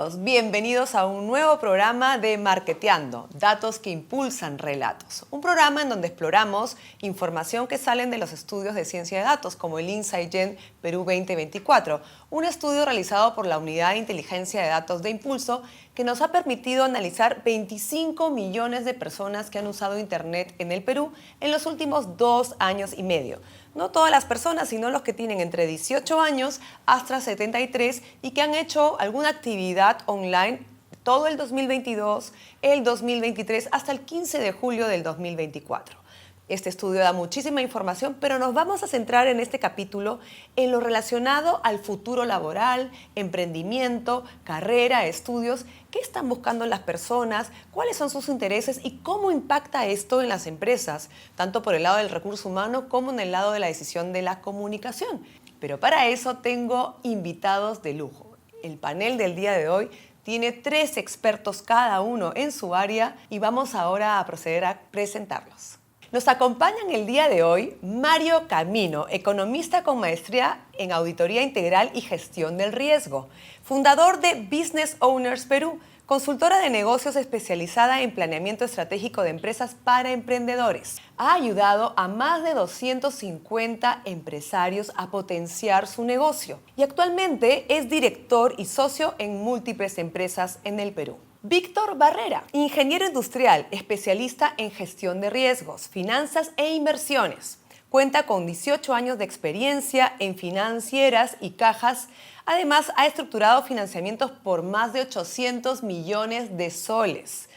todos, bienvenidos a un nuevo programa de Marketeando, datos que impulsan relatos. Un programa en donde exploramos información que salen de los estudios de ciencia de datos, como el Insight Gen Perú 2024, un estudio realizado por la Unidad de Inteligencia de Datos de Impulso que nos ha permitido analizar 25 millones de personas que han usado Internet en el Perú en los últimos 2 años y medio. No todas las personas, sino los que tienen entre 18 años hasta 73 y que han hecho alguna actividad online todo el 2022, el 2023, hasta el 15 de julio del 2024. Este estudio da muchísima información, pero nos vamos a centrar en este capítulo en lo relacionado al futuro laboral, emprendimiento, carrera, estudios. ¿Qué están buscando las personas? ¿Cuáles son sus intereses? ¿Y cómo impacta esto en las empresas? Tanto por el lado del recurso humano como en el lado de la decisión de la comunicación. Pero para eso tengo invitados de lujo. El panel del día de hoy tiene 3 expertos cada uno en su área y vamos ahora a proceder a presentarlos. Nos acompañan el día de hoy Mario Camino, economista con maestría en Auditoría Integral y Gestión del Riesgo, fundador de Business Owners Perú, consultora de negocios especializada en planeamiento estratégico de empresas para emprendedores. Ha ayudado a más de 250 empresarios a potenciar su negocio y actualmente es director y socio en múltiples empresas en el Perú. Víctor Barrera, ingeniero industrial, especialista en gestión de riesgos, finanzas e inversiones. Cuenta con 18 años de experiencia en financieras y cajas. Además, ha estructurado financiamientos por más de 800 millones de soles.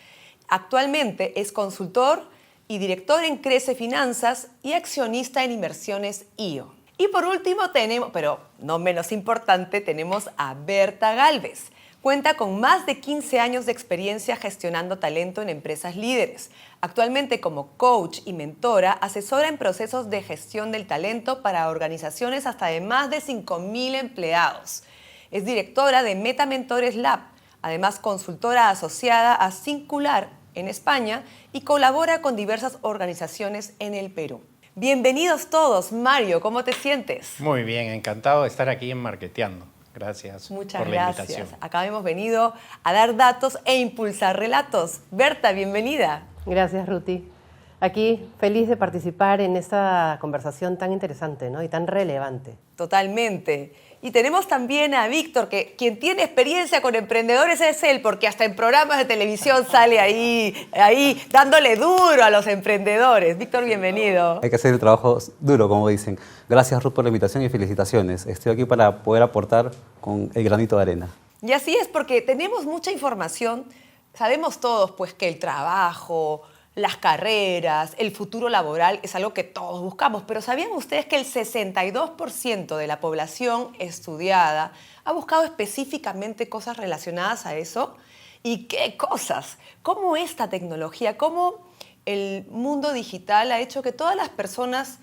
Actualmente es consultor y director en Crece Finanzas y accionista en Inversiones IO. Y por último tenemos, pero no menos importante, tenemos a Berta Galvez. Cuenta con más de 15 años de experiencia gestionando talento en empresas líderes. Actualmente como coach y mentora, asesora en procesos de gestión del talento para organizaciones hasta de más de 5,000 empleados. Es directora de Meta Mentores Lab, además consultora asociada a Singular en España y colabora con diversas organizaciones en el Perú. Bienvenidos todos. Mario, ¿cómo te sientes? Muy bien, encantado de estar aquí en Marketeando. Gracias por la invitación. Acá hemos venido a dar datos e impulsar relatos. Berta, bienvenida. Gracias, Ruti. Aquí feliz de participar en esta conversación tan interesante, ¿no? Y tan relevante. Totalmente. Y tenemos también a Víctor, que quien tiene experiencia con emprendedores es él, porque hasta en programas de televisión sale ahí dándole duro a los emprendedores. Víctor, bienvenido. Hay que hacer el trabajo duro, como dicen. Gracias, Ruth, por la invitación y felicitaciones. Estoy aquí para poder aportar con el granito de arena. Y así es, porque tenemos mucha información. Sabemos todos, pues, que el trabajo, las carreras, el futuro laboral es algo que todos buscamos, pero ¿sabían ustedes que el 62% de la población estudiada ha buscado específicamente cosas relacionadas a eso? ¿Y qué cosas? ¿Cómo esta tecnología, cómo el mundo digital ha hecho que todas las personas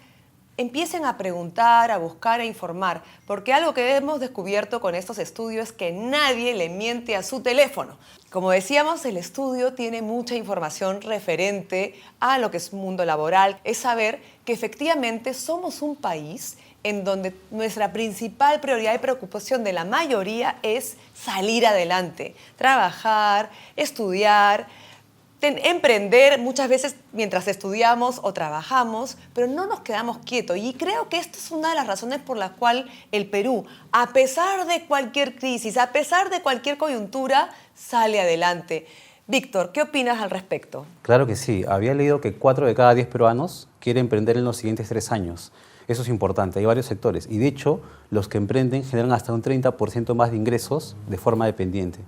empiecen a preguntar, a buscar, a informar? Porque algo que hemos descubierto con estos estudios es que nadie le miente a su teléfono. Como decíamos, el estudio tiene mucha información referente a lo que es mundo laboral. Es saber que efectivamente somos un país en donde nuestra principal prioridad y preocupación de la mayoría es salir adelante, trabajar, estudiar, emprender muchas veces mientras estudiamos o trabajamos, pero no nos quedamos quietos. Y creo que esta es una de las razones por las cuales el Perú, a pesar de cualquier crisis, a pesar de cualquier coyuntura, sale adelante. Víctor, ¿qué opinas al respecto? Claro que sí. Había leído que 4 de cada 10 peruanos quieren emprender en los siguientes 3 años. Eso es importante, hay varios sectores. Y de hecho, los que emprenden generan hasta un 30% más de ingresos de forma dependiente.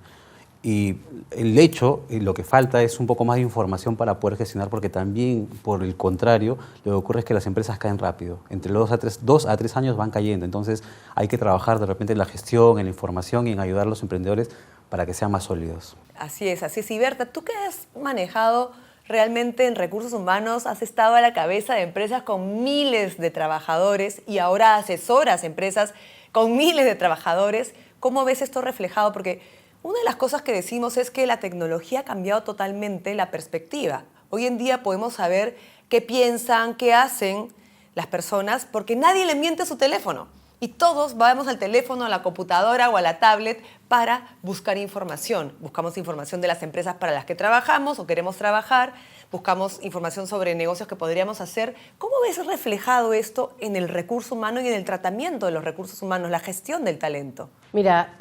Y el hecho, lo que falta es un poco más de información para poder gestionar, porque también, por el contrario, lo que ocurre es que las empresas caen rápido. Entre los 2 a 3 años van cayendo. Entonces hay que trabajar de repente en la gestión, en la información y en ayudar a los emprendedores para que sean más sólidos. Así es, así es. Y Berta, tú que has manejado realmente en recursos humanos, has estado a la cabeza de empresas con miles de trabajadores y ahora asesoras empresas con miles de trabajadores. ¿Cómo ves esto reflejado? Porque una de las cosas que decimos es que la tecnología ha cambiado totalmente la perspectiva. Hoy en día podemos saber qué piensan, qué hacen las personas, porque nadie le miente a su teléfono. Y todos vamos al teléfono, a la computadora o a la tablet para buscar información. Buscamos información de las empresas para las que trabajamos o queremos trabajar, buscamos información sobre negocios que podríamos hacer. ¿Cómo ves reflejado esto en el recurso humano y en el tratamiento de los recursos humanos, la gestión del talento? Mira,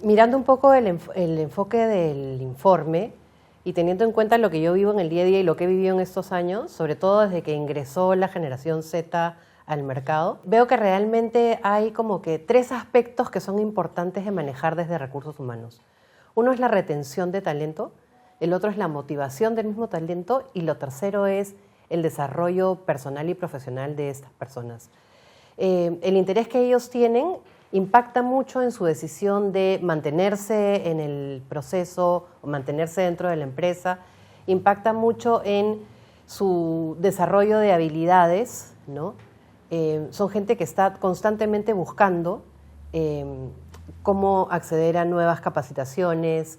mirando un poco el enfoque del informe y teniendo en cuenta lo que yo vivo en el día a día y lo que he vivido en estos años, sobre todo desde que ingresó la generación Z al mercado, veo que realmente hay como que 3 aspectos que son importantes de manejar desde recursos humanos. Uno es la retención de talento, el otro es la motivación del mismo talento y lo tercero es el desarrollo personal y profesional de estas personas. El interés que ellos tienen impacta mucho en su decisión de mantenerse en el proceso o mantenerse dentro de la empresa, impacta mucho en su desarrollo de habilidades, ¿no? Son gente que está constantemente buscando cómo acceder a nuevas capacitaciones,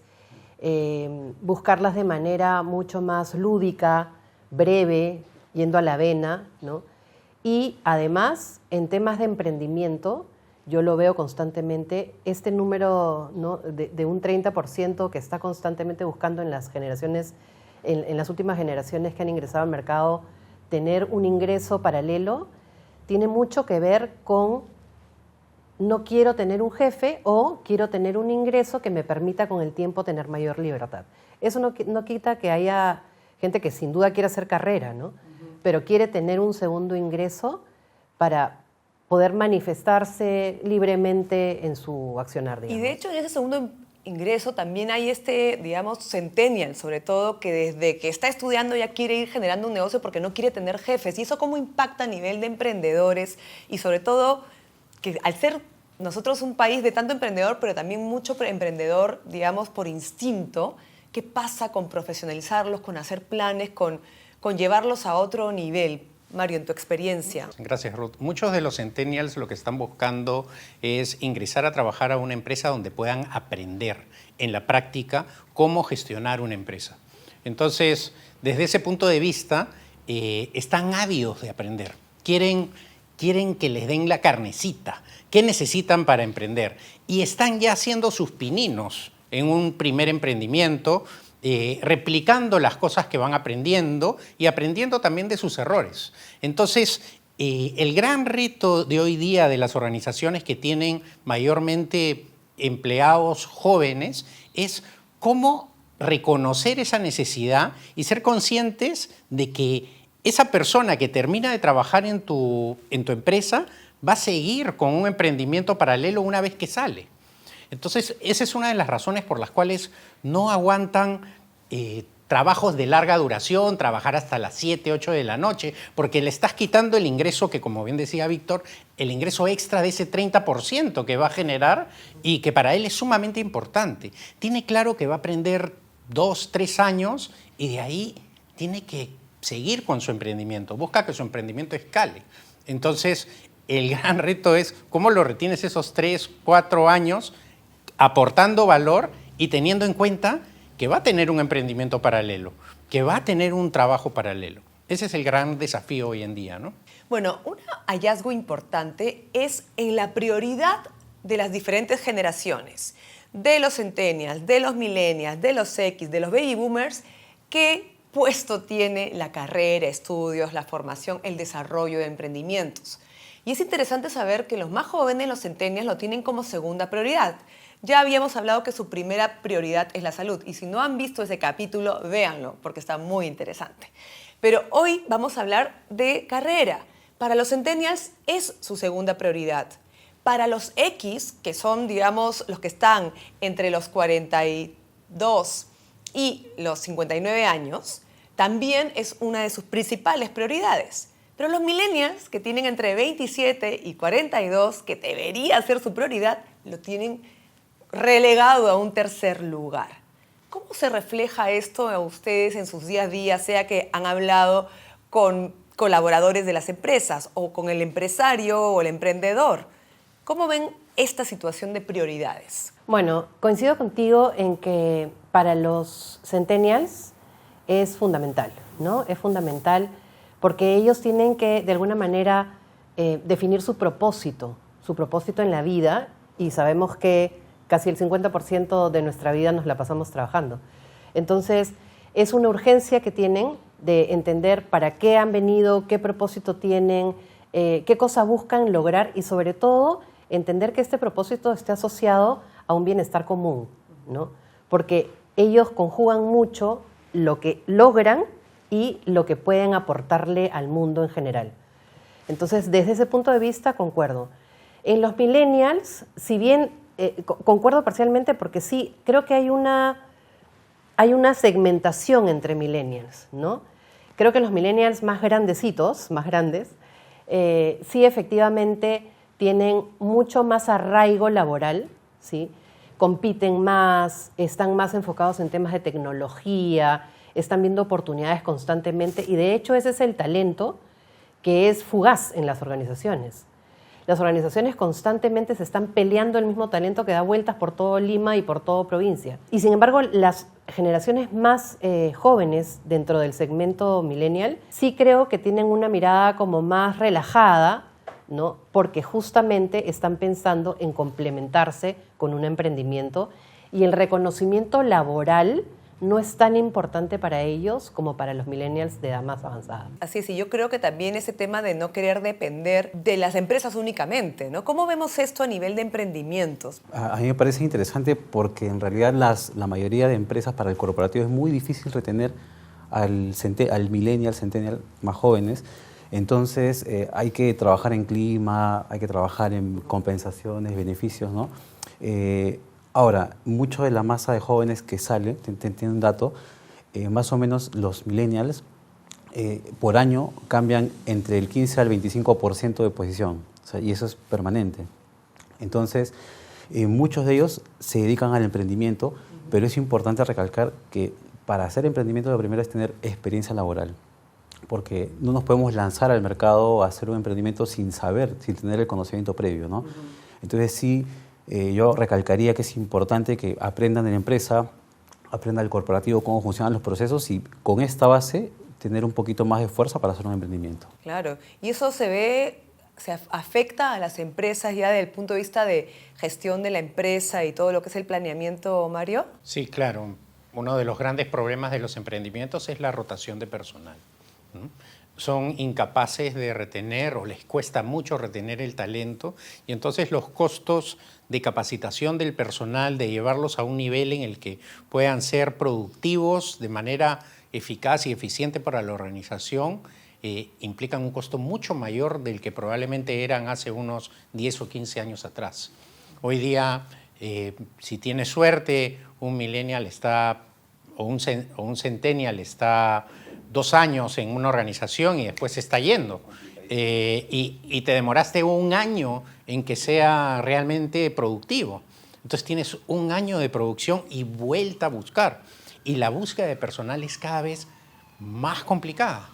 buscarlas de manera mucho más lúdica, breve, yendo a la vena, ¿no? Y además, en temas de emprendimiento, yo lo veo constantemente, este número, ¿no?, de un 30% que está constantemente buscando en las generaciones, en las últimas generaciones que han ingresado al mercado, tener un ingreso paralelo, tiene mucho que ver con no quiero tener un jefe o quiero tener un ingreso que me permita con el tiempo tener mayor libertad. Eso no quita que haya gente que sin duda quiere hacer carrera, ¿no? Pero quiere tener un segundo ingreso para poder manifestarse libremente en su accionar, digamos. Y de hecho en ese segundo ingreso también hay digamos, centennial, sobre todo, que desde que está estudiando ya quiere ir generando un negocio porque no quiere tener jefes. ¿Y eso cómo impacta a nivel de emprendedores? Y sobre todo, que al ser nosotros un país de tanto emprendedor, pero también mucho emprendedor, digamos, por instinto, ¿qué pasa con profesionalizarlos, con hacer planes, con llevarlos a otro nivel? Mario, en tu experiencia. Gracias, Ruth. Muchos de los centennials lo que están buscando es ingresar a trabajar a una empresa donde puedan aprender en la práctica cómo gestionar una empresa. Entonces, desde ese punto de vista, están ávidos de aprender. Quieren que les den la carnecita. ¿Qué necesitan para emprender? Y están ya haciendo sus pininos en un primer emprendimiento, replicando las cosas que van aprendiendo y aprendiendo también de sus errores. Entonces, el gran reto de hoy día de las organizaciones que tienen mayormente empleados jóvenes es cómo reconocer esa necesidad y ser conscientes de que esa persona que termina de trabajar en tu empresa va a seguir con un emprendimiento paralelo una vez que sale. Entonces, esa es una de las razones por las cuales no aguantan trabajos de larga duración, trabajar hasta las 7, 8 de la noche, porque le estás quitando el ingreso que, como bien decía Víctor, el ingreso extra de ese 30% que va a generar y que para él es sumamente importante. Tiene claro que va a aprender 2, 3 años y de ahí tiene que seguir con su emprendimiento, busca que su emprendimiento escale. Entonces, el gran reto es cómo lo retienes esos 3, 4 años aportando valor y teniendo en cuenta que va a tener un emprendimiento paralelo, que va a tener un trabajo paralelo. Ese es el gran desafío hoy en día, ¿no? Bueno, un hallazgo importante es en la prioridad de las diferentes generaciones, de los centennials, de los millennials, de los X, de los baby boomers, qué puesto tiene la carrera, estudios, la formación, el desarrollo de emprendimientos. Y es interesante saber que los más jóvenes, los centennials, lo tienen como segunda prioridad. Ya habíamos hablado que su primera prioridad es la salud y si no han visto ese capítulo, véanlo porque está muy interesante. Pero hoy vamos a hablar de carrera. Para los centennials es su segunda prioridad. Para los X, que son, digamos, los que están entre los 42 y los 59 años, también es una de sus principales prioridades. Pero los millennials, que tienen entre 27 y 42, que debería ser su prioridad, lo tienen relegado a un tercer lugar. ¿Cómo se refleja esto a ustedes en sus días a día, sea que han hablado con colaboradores de las empresas o con el empresario o el emprendedor? ¿Cómo ven esta situación de prioridades? Bueno, coincido contigo en que para los centennials es fundamental, ¿no? Es fundamental porque ellos tienen que, de alguna manera, definir su propósito su propósito en la vida, y sabemos que casi el 50% de nuestra vida nos la pasamos trabajando. Entonces, es una urgencia que tienen de entender para qué han venido, qué propósito tienen, qué cosa buscan lograr y sobre todo entender que este propósito esté asociado a un bienestar común, ¿no? Porque ellos conjugan mucho lo que logran y lo que pueden aportarle al mundo en general. Entonces, desde ese punto de vista, concuerdo. En los millennials, si bien concuerdo parcialmente porque sí, creo que hay una segmentación entre millennials, ¿no? Creo que los millennials más grandecitos, más grandes, sí efectivamente tienen mucho más arraigo laboral, ¿sí? Compiten más, están más enfocados en temas de tecnología, están viendo oportunidades constantemente y de hecho ese es el talento que es fugaz en las organizaciones. Las organizaciones constantemente se están peleando el mismo talento que da vueltas por todo Lima y por toda provincia. Y sin embargo, las generaciones más jóvenes dentro del segmento millennial sí creo que tienen una mirada como más relajada, ¿no? Porque justamente están pensando en complementarse con un emprendimiento y el reconocimiento laboral no es tan importante para ellos como para los millennials de edad más avanzada. Así es, y yo creo que también ese tema de no querer depender de las empresas únicamente, ¿no? ¿Cómo vemos esto a nivel de emprendimientos? A mí me parece interesante porque en realidad la mayoría de empresas para el corporativo es muy difícil retener al millennial, centennial más jóvenes. Entonces hay que trabajar en clima, hay que trabajar en compensaciones, beneficios, ¿no? Ahora, mucho de la masa de jóvenes que sale, tiene un dato, más o menos los millennials por año cambian entre el 15 al 25% de posición, o sea, y eso es permanente. Entonces, muchos de ellos se dedican al emprendimiento, pero es importante recalcar que para hacer emprendimiento lo primero es tener experiencia laboral, porque no nos podemos lanzar al mercado a hacer un emprendimiento sin saber, sin tener el conocimiento previo, ¿no? Entonces sí, yo recalcaría que es importante que aprendan en la empresa, aprendan el corporativo cómo funcionan los procesos y con esta base tener un poquito más de fuerza para hacer un emprendimiento. Claro, y eso se afecta a las empresas ya desde el punto de vista de gestión de la empresa y todo lo que es el planeamiento, Mario. Sí, claro. Uno de los grandes problemas de los emprendimientos es la rotación de personal. Son incapaces de retener o les cuesta mucho retener el talento y entonces los costos de capacitación del personal, de llevarlos a un nivel en el que puedan ser productivos de manera eficaz y eficiente para la organización, implican un costo mucho mayor del que probablemente eran hace unos 10 o 15 años atrás. Hoy día, si tiene suerte, un millennial o un centennial está 2 años en una organización y después se está yendo. Y te demoraste 1 año en que sea realmente productivo. Entonces tienes 1 año de producción y vuelta a buscar. Y la búsqueda de personal es cada vez más complicada,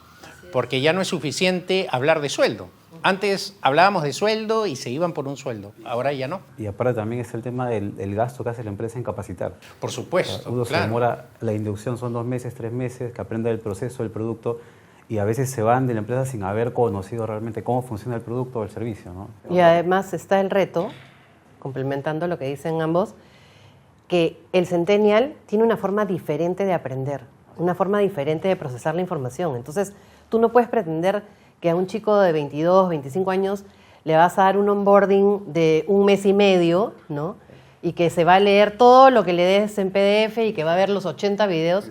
porque ya no es suficiente hablar de sueldo. Antes hablábamos de sueldo y se iban por un sueldo, ahora ya no. Y aparte también es el tema del gasto que hace la empresa en capacitar. Por supuesto, Uno claro. se demora, la inducción son 2 meses, 3 meses, que aprenda el proceso, el producto, y a veces se van de la empresa sin haber conocido realmente cómo funciona el producto o el servicio, ¿no? Y además está el reto, complementando lo que dicen ambos, que el centennial tiene una forma diferente de aprender, una forma diferente de procesar la información. Entonces, tú no puedes pretender que a un chico de 22, 25 años le vas a dar un onboarding de 1 mes y medio, ¿no? Y que se va a leer todo lo que le des en PDF y que va a ver los 80 videos,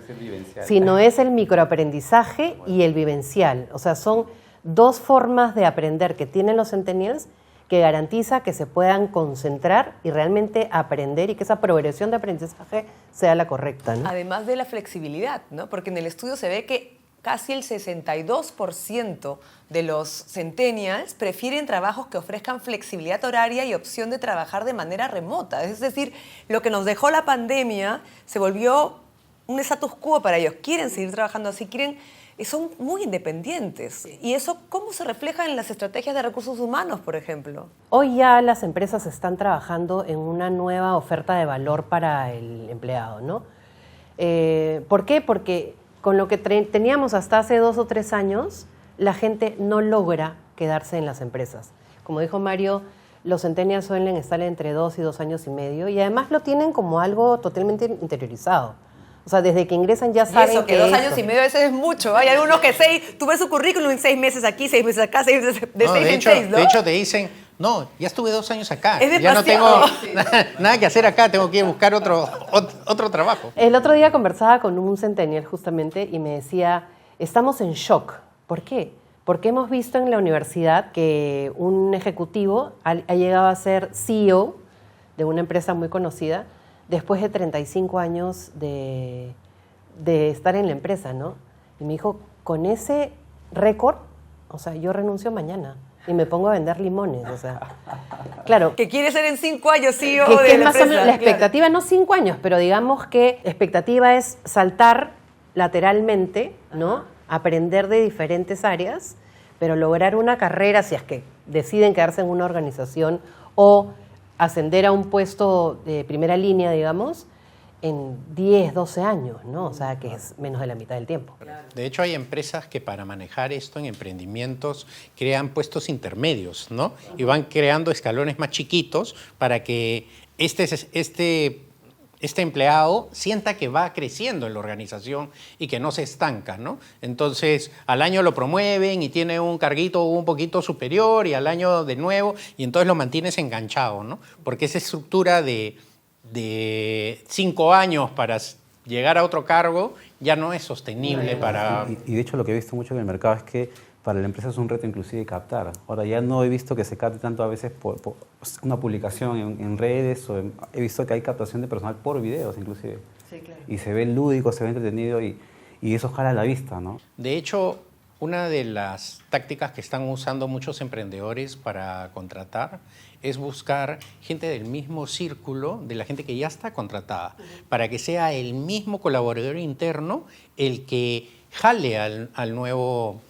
sino es el microaprendizaje y el vivencial. O sea, son 2 formas de aprender que tienen los centennials que garantiza que se puedan concentrar y realmente aprender y que esa progresión de aprendizaje sea la correcta, ¿no? Además de la flexibilidad, ¿no? Porque en el estudio se ve que casi el 62% de los centennials prefieren trabajos que ofrezcan flexibilidad horaria y opción de trabajar de manera remota. Es decir, lo que nos dejó la pandemia se volvió un status quo para ellos. Quieren seguir trabajando así, son muy independientes. ¿Y eso cómo se refleja en las estrategias de recursos humanos, por ejemplo? Hoy ya las empresas están trabajando en una nueva oferta de valor para el empleado, ¿no? ¿Por qué? Porque con lo que teníamos hasta hace 2 o 3 años, la gente no logra quedarse en las empresas. Como dijo Mario, los centennials suelen estar entre 2 y 2 años y medio y además lo tienen como algo totalmente interiorizado. O sea, desde que ingresan ya saben y eso, que 2 años y medio a veces es mucho. Hay algunos que 6, tú ves su currículum en 6 meses aquí, 6 meses acá, 6 meses de 6 en 6, ¿no? De hecho, te dicen, no, ya estuve 2 años acá. Es ya no tengo demasiado. nada que hacer acá, tengo que ir a buscar otro trabajo. El otro día conversaba con un centennial justamente y me decía, estamos en shock. ¿Por qué? Porque hemos visto en la universidad que un ejecutivo ha llegado a ser CEO de una empresa muy conocida después de 35 años de estar en la empresa, ¿no? Y me dijo, con ese récord, o sea, yo renuncio mañana y me pongo a vender limones, o sea, claro. Que quiere ser en 5 años CEO Que de es la más o empresa. menos la expectativa, no 5 años, pero digamos que la expectativa es saltar lateralmente, ¿no? Aprender de diferentes áreas, pero lograr una carrera, si es que deciden quedarse en una organización o ascender a un puesto de primera línea, digamos, en 10, 12 años, ¿no? O sea, que es menos de la mitad del tiempo. De hecho, hay empresas que para manejar esto en emprendimientos crean puestos intermedios, ¿no? Y van creando escalones más chiquitos para que este empleado sienta que va creciendo en la organización y que no se estanca, ¿no? Entonces, al año lo promueven y tiene un carguito un poquito superior y al año de nuevo y entonces lo mantienes enganchado, ¿no? Porque esa estructura de 5 años para llegar a otro cargo ya no es sostenible para... Y de hecho lo que he visto mucho en el mercado es que para la empresa es un reto inclusive captar. Ahora ya no he visto que se capte tanto a veces por una publicación en redes, he visto que hay captación de personal por videos inclusive. Sí, claro. Y se ve lúdico, se ve entretenido y eso jala la vista, ¿no? De hecho, una de las tácticas que están usando muchos emprendedores para contratar es buscar gente del mismo círculo de la gente que ya está contratada, para que sea el mismo colaborador interno el que jale al nuevo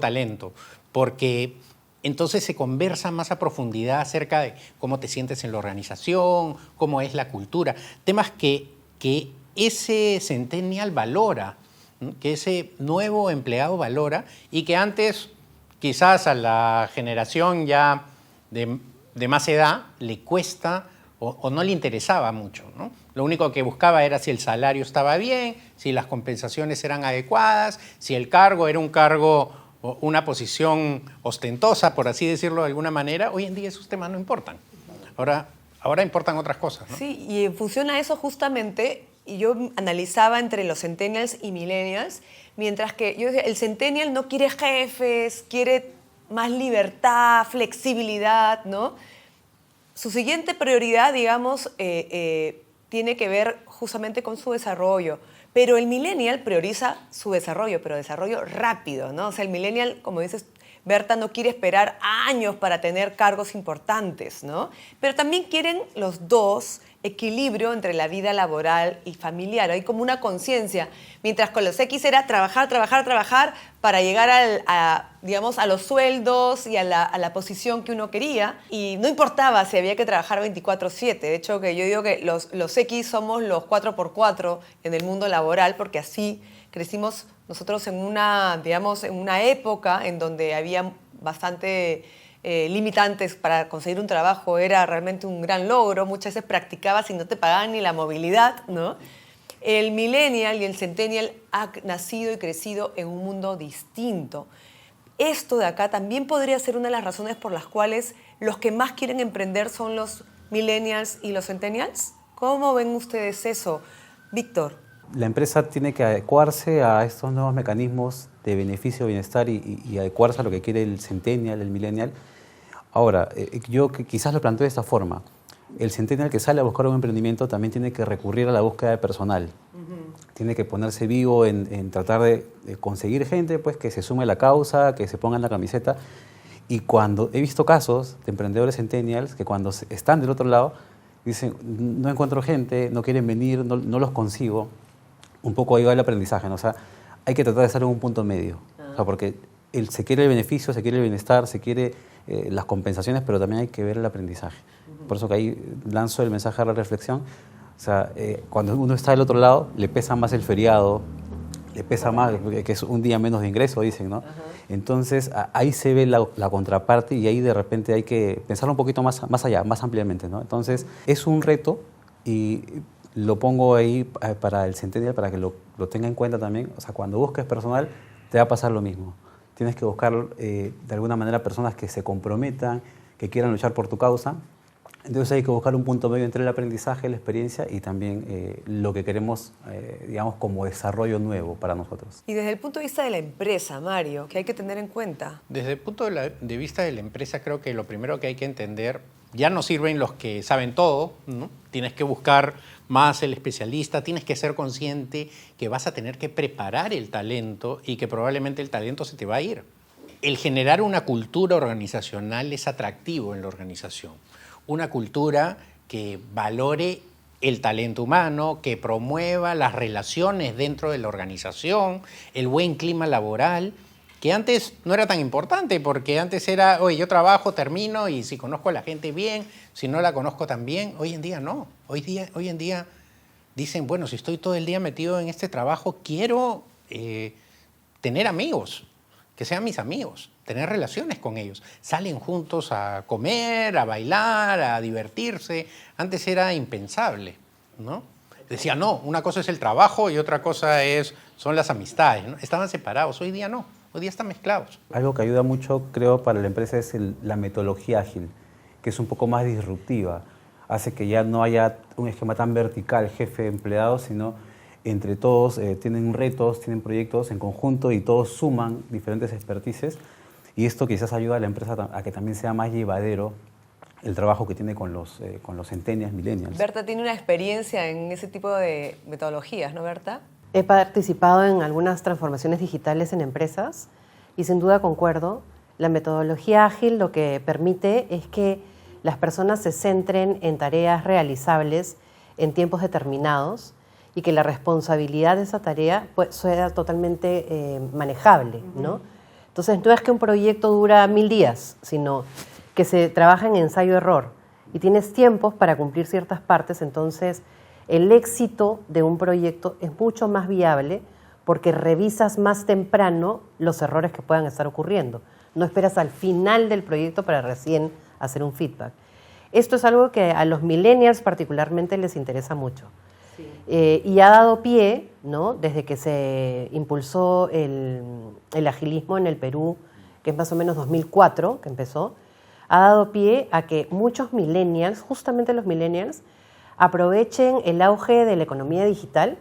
talento, porque entonces se conversa más a profundidad acerca de cómo te sientes en la organización, cómo es la cultura, temas que ese centennial valora, que ese nuevo empleado valora y que antes quizás a la generación ya de más edad le cuesta o no le interesaba mucho, ¿no? Lo único que buscaba era si el salario estaba bien, si las compensaciones eran adecuadas, si el cargo era un cargo o una posición ostentosa, por así decirlo de alguna manera. Hoy en día esos temas no importan. Ahora importan otras cosas, ¿no? Sí, y en función a eso justamente, y yo analizaba entre los centennials y millennials, mientras que yo decía, el centennial no quiere jefes, quiere más libertad, flexibilidad, ¿no? Su siguiente prioridad, digamos, tiene que ver justamente con su desarrollo. Pero el millennial prioriza su desarrollo, pero desarrollo rápido, ¿no? O sea, el millennial, como dices, Berta, no quiere esperar años para tener cargos importantes, ¿no? Pero también quieren los dos equilibrio entre la vida laboral y familiar. Hay como una conciencia. Mientras con los X era trabajar, trabajar, trabajar para llegar digamos, a los sueldos y a la posición que uno quería. Y no importaba si había que trabajar 24/7. De hecho, que yo digo que los X somos los 4x4 en el mundo laboral, porque así crecimos nosotros en una época en donde había bastante limitantes para conseguir un trabajo. Era realmente un gran logro. Muchas veces practicabas y no te pagaban ni la movilidad, ¿no? El millennial y el centennial ha nacido y crecido en un mundo distinto. Esto de acá también podría ser una de las razones por las cuales los que más quieren emprender son los millennials y los centennials. ¿Cómo ven ustedes eso, Víctor? La empresa tiene que adecuarse a estos nuevos mecanismos de beneficio, bienestar y adecuarse a lo que quiere el centennial, el millennial. Ahora, yo quizás lo planteo de esta forma. El centennial que sale a buscar un emprendimiento también tiene que recurrir a la búsqueda de personal. Tiene que ponerse vivo en tratar de conseguir gente pues, que se sume a la causa, que se ponga en la camiseta. Y cuando he visto casos de emprendedores centennials que cuando están del otro lado dicen, no encuentro gente, no quieren venir, no los consigo. Un poco ahí va el aprendizaje, ¿no? O sea, hay que tratar de estar en un punto medio. O sea, porque se quiere el beneficio, se quiere el bienestar, se quiere las compensaciones, pero también hay que ver el aprendizaje. Por eso que ahí lanzo el mensaje a la reflexión. O sea, cuando uno está del otro lado, le pesa más el feriado, le pesa más, que es un día menos de ingreso, dicen, ¿no? Entonces, ahí se ve la contraparte y ahí de repente hay que pensar un poquito más allá, más ampliamente, ¿no? Entonces, es un reto y lo pongo ahí para el Centennial, para que lo tenga en cuenta también. O sea, cuando busques personal, te va a pasar lo mismo. Tienes que buscar, de alguna manera, personas que se comprometan, que quieran luchar por tu causa. Entonces hay que buscar un punto medio entre el aprendizaje, la experiencia y también lo que queremos, digamos, como desarrollo nuevo para nosotros. Y desde el punto de vista de la empresa, Mario, ¿qué hay que tener en cuenta? Desde el punto de vista de la empresa, creo que lo primero que hay que entender, ya no sirven los que saben todo, ¿no? Tienes que buscar más el especialista, tienes que ser consciente que vas a tener que preparar el talento y que probablemente el talento se te va a ir. El generar una cultura organizacional es atractivo en la organización. Una cultura que valore el talento humano, que promueva las relaciones dentro de la organización, el buen clima laboral, que antes no era tan importante, porque antes era, oye, yo trabajo, termino, y si conozco a la gente bien, si no la conozco tan bien. Hoy en día no. Hoy en día dicen, bueno, si estoy todo el día metido en este trabajo, quiero tener amigos, que sean mis amigos, tener relaciones con ellos. Salen juntos a comer, a bailar, a divertirse. Antes era impensable, ¿no? Decía, no, una cosa es el trabajo y otra cosa son las amistades, ¿no? Estaban separados, hoy día no, hoy día están mezclados. Algo que ayuda mucho, creo, para la empresa es la metodología ágil, que es un poco más disruptiva. Hace que ya no haya un esquema tan vertical, jefe-empleado, sino entre todos tienen retos, tienen proyectos en conjunto y todos suman diferentes expertices. Y esto quizás ayuda a la empresa a que también sea más llevadero el trabajo que tiene con los centennials, millennials. Berta tiene una experiencia en ese tipo de metodologías, ¿no, Berta? He participado en algunas transformaciones digitales en empresas y sin duda concuerdo. La metodología ágil lo que permite es que las personas se centren en tareas realizables en tiempos determinados y que la responsabilidad de esa tarea pues, sea totalmente manejable, ¿no? Entonces, no es que un proyecto dura 1000 días, sino que se trabaja en ensayo-error y tienes tiempos para cumplir ciertas partes, entonces el éxito de un proyecto es mucho más viable porque revisas más temprano los errores que puedan estar ocurriendo. No esperas al final del proyecto para recién hacer un feedback. Esto es algo que a los millennials particularmente les interesa mucho. Sí. Y ha dado pie, ¿no? Desde que se impulsó el agilismo en el Perú, que es más o menos 2004 que empezó, ha dado pie a que muchos millennials, justamente los millennials, aprovechen el auge de la economía digital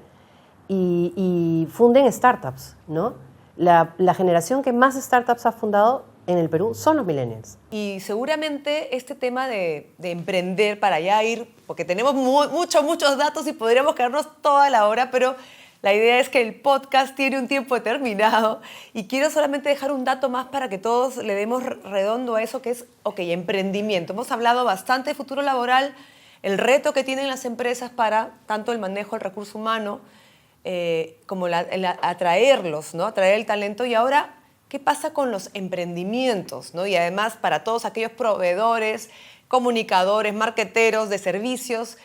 y funden startups, ¿no? La generación que más startups ha fundado en el Perú son los millennials. Y seguramente este tema de emprender para allá ir, porque tenemos muchos datos y podríamos quedarnos toda la hora, pero la idea es que el podcast tiene un tiempo determinado y quiero solamente dejar un dato más para que todos le demos redondo a eso que es, emprendimiento. Hemos hablado bastante de futuro laboral, el reto que tienen las empresas para tanto el manejo del recurso humano como atraerlos, ¿no? Atraer el talento. Y ahora, ¿qué pasa con los emprendimientos, ¿no? Y además para todos aquellos proveedores, comunicadores, marqueteros de servicios,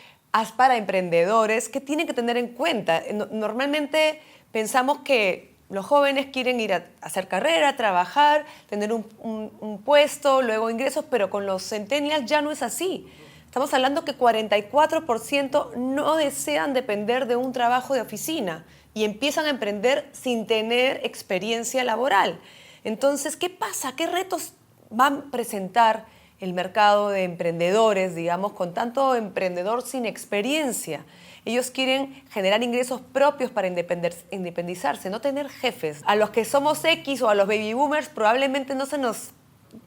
para emprendedores, ¿qué tienen que tener en cuenta? Normalmente pensamos que los jóvenes quieren ir a hacer carrera, trabajar, tener un puesto, luego ingresos, pero con los centennials ya no es así. Estamos hablando que 44% no desean depender de un trabajo de oficina y empiezan a emprender sin tener experiencia laboral. Entonces, ¿qué pasa? ¿Qué retos van a presentar el mercado de emprendedores, digamos, con tanto emprendedor sin experiencia? Ellos quieren generar ingresos propios para independizarse, no tener jefes. A los que somos X o a los baby boomers probablemente no se nos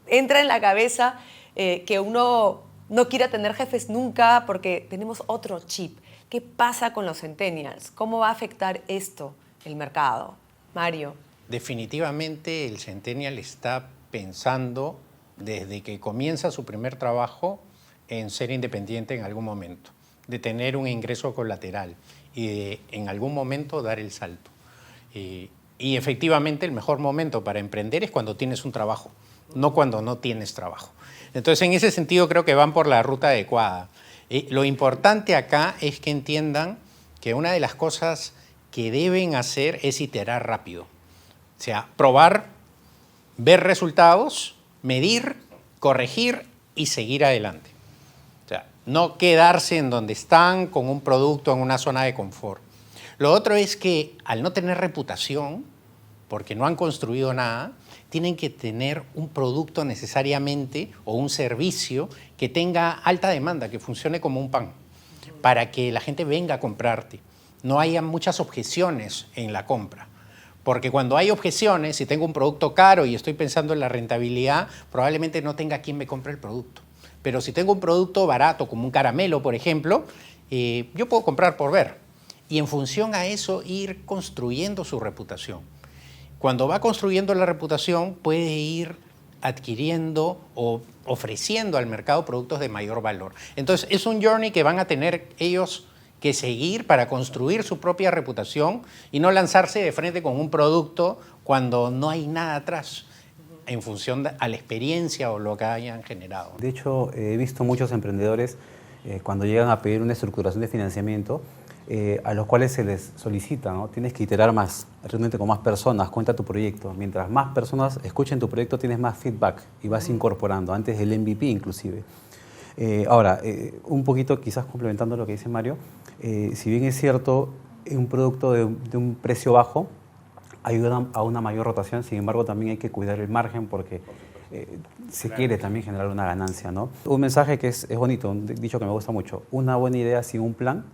entra en la cabeza que uno no quiera tener jefes nunca porque tenemos otro chip. ¿Qué pasa con los centennials? ¿Cómo va a afectar esto el mercado? Mario. Definitivamente el centennial está pensando desde que comienza su primer trabajo en ser independiente en algún momento, de tener un ingreso colateral y de en algún momento dar el salto. Y efectivamente el mejor momento para emprender es cuando tienes un trabajo, no cuando no tienes trabajo. Entonces, en ese sentido creo que van por la ruta adecuada. Lo importante acá es que entiendan que una de las cosas que deben hacer es iterar rápido. O sea, probar, ver resultados, medir, corregir y seguir adelante. O sea, no quedarse en donde están con un producto en una zona de confort. Lo otro es que al no tener reputación, porque no han construido nada, tienen que tener un producto necesariamente o un servicio que tenga alta demanda, que funcione como un pan, para que la gente venga a comprarte. No haya muchas objeciones en la compra. Porque cuando hay objeciones, si tengo un producto caro y estoy pensando en la rentabilidad, probablemente no tenga quien me compre el producto. Pero si tengo un producto barato, como un caramelo, por ejemplo, yo puedo comprar por ver. Y en función a eso, ir construyendo su reputación. Cuando va construyendo la reputación, puede ir adquiriendo o ofreciendo al mercado productos de mayor valor. Entonces, es un journey que van a tener ellos que seguir para construir su propia reputación y no lanzarse de frente con un producto cuando no hay nada atrás en función a la experiencia o lo que hayan generado. De hecho, he visto muchos emprendedores cuando llegan a pedir una estructuración de financiamiento, a los cuales se les solicita, ¿no? Tienes que iterar más, realmente con más personas, cuenta tu proyecto. Mientras más personas escuchen tu proyecto, tienes más feedback y vas incorporando, antes del MVP inclusive. Ahora, un poquito quizás complementando lo que dice Mario, si bien es cierto, un producto de un precio bajo ayuda a una mayor rotación, sin embargo también hay que cuidar el margen porque se quiere también generar una ganancia, ¿no? Un mensaje que es bonito, un dicho que me gusta mucho: una buena idea sin un plan,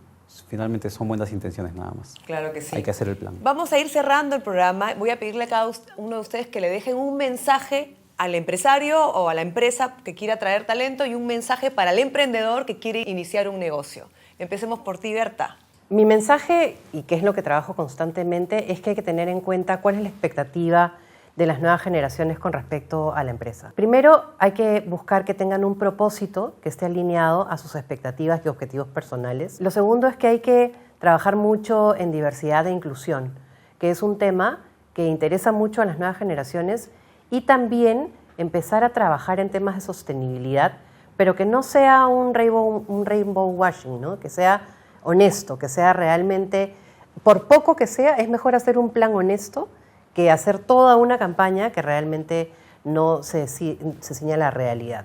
finalmente son buenas intenciones nada más. Claro que sí. Hay que hacer el plan. Vamos a ir cerrando el programa. Voy a pedirle a cada uno de ustedes que le dejen un mensaje al empresario o a la empresa que quiera atraer talento y un mensaje para el emprendedor que quiere iniciar un negocio. Empecemos por ti, Berta. Mi mensaje, y que es lo que trabajo constantemente, es que hay que tener en cuenta cuál es la expectativa de las nuevas generaciones con respecto a la empresa. Primero, hay que buscar que tengan un propósito que esté alineado a sus expectativas y objetivos personales. Lo segundo es que hay que trabajar mucho en diversidad e inclusión, que es un tema que interesa mucho a las nuevas generaciones, y también empezar a trabajar en temas de sostenibilidad, pero que no sea un rainbow washing, ¿no? Que sea honesto, que sea realmente, por poco que sea, es mejor hacer un plan honesto que hacer toda una campaña que realmente no se ciña a la realidad.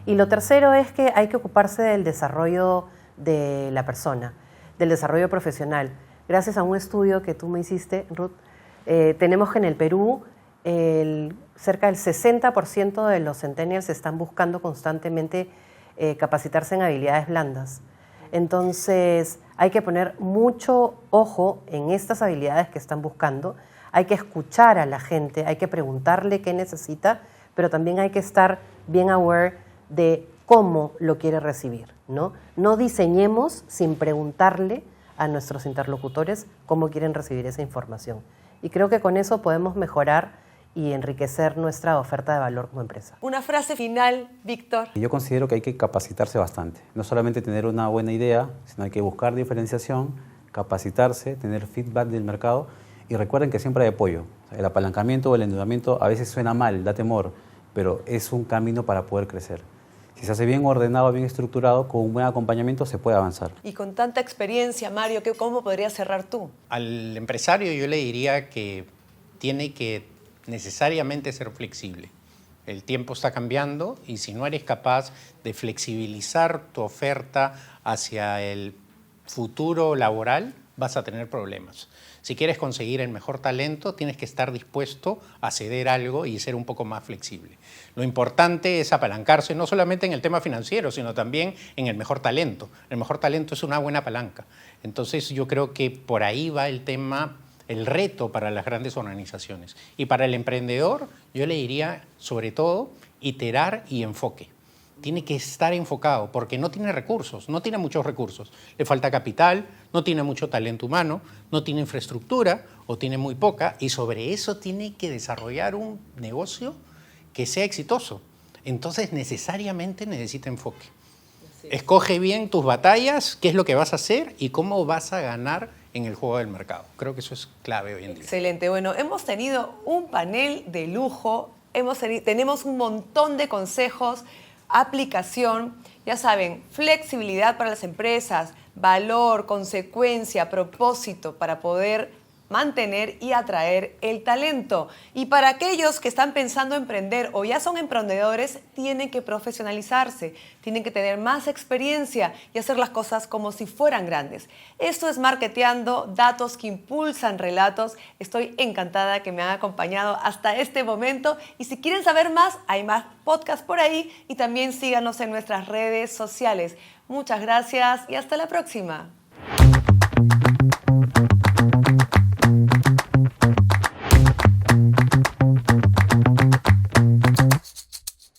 Y lo tercero es que hay que ocuparse del desarrollo de la persona, del desarrollo profesional. Gracias a un estudio que tú me hiciste, Ruth, tenemos que en el Perú cerca del 60% de los centennials están buscando constantemente capacitarse en habilidades blandas. Entonces, hay que poner mucho ojo en estas habilidades que están buscando. Hay que escuchar a la gente, hay que preguntarle qué necesita, pero también hay que estar bien aware de cómo lo quiere recibir, ¿no? No diseñemos sin preguntarle a nuestros interlocutores cómo quieren recibir esa información. Y creo que con eso podemos mejorar y enriquecer nuestra oferta de valor como empresa. Una frase final, Víctor. Yo considero que hay que capacitarse bastante. No solamente tener una buena idea, sino hay que buscar diferenciación, capacitarse, tener feedback del mercado. Y recuerden que siempre hay apoyo. El apalancamiento o el endeudamiento a veces suena mal, da temor, pero es un camino para poder crecer. Si se hace bien ordenado, bien estructurado, con un buen acompañamiento se puede avanzar. Y con tanta experiencia, Mario, ¿cómo podrías cerrar tú? Al empresario yo le diría que tiene que necesariamente ser flexible. El tiempo está cambiando y si no eres capaz de flexibilizar tu oferta hacia el futuro laboral, vas a tener problemas. Si quieres conseguir el mejor talento, tienes que estar dispuesto a ceder algo y ser un poco más flexible. Lo importante es apalancarse no solamente en el tema financiero, sino también en el mejor talento. El mejor talento es una buena palanca. Entonces yo creo que por ahí va el tema, el reto para las grandes organizaciones. Y para el emprendedor, yo le diría, sobre todo, iterar y enfoque. Tiene que estar enfocado porque no tiene recursos, no tiene muchos recursos. Le falta capital, no tiene mucho talento humano, no tiene infraestructura o tiene muy poca, y sobre eso tiene que desarrollar un negocio que sea exitoso. Entonces necesariamente necesita enfoque. Escoge bien tus batallas, qué es lo que vas a hacer y cómo vas a ganar en el juego del mercado. Creo que eso es clave hoy en día. Excelente. Bueno, hemos tenido un panel de lujo, tenemos un montón de consejos, aplicación, ya saben, flexibilidad para las empresas, valor, consecuencia, propósito para poder mantener y atraer el talento. Y para aquellos que están pensando emprender o ya son emprendedores, tienen que profesionalizarse, tienen que tener más experiencia y hacer las cosas como si fueran grandes. Esto es Marketeando, datos que impulsan relatos. Estoy encantada que me han acompañado hasta este momento y si quieren saber más, hay más podcasts por ahí y también síganos en nuestras redes sociales. Muchas gracias y hasta la próxima.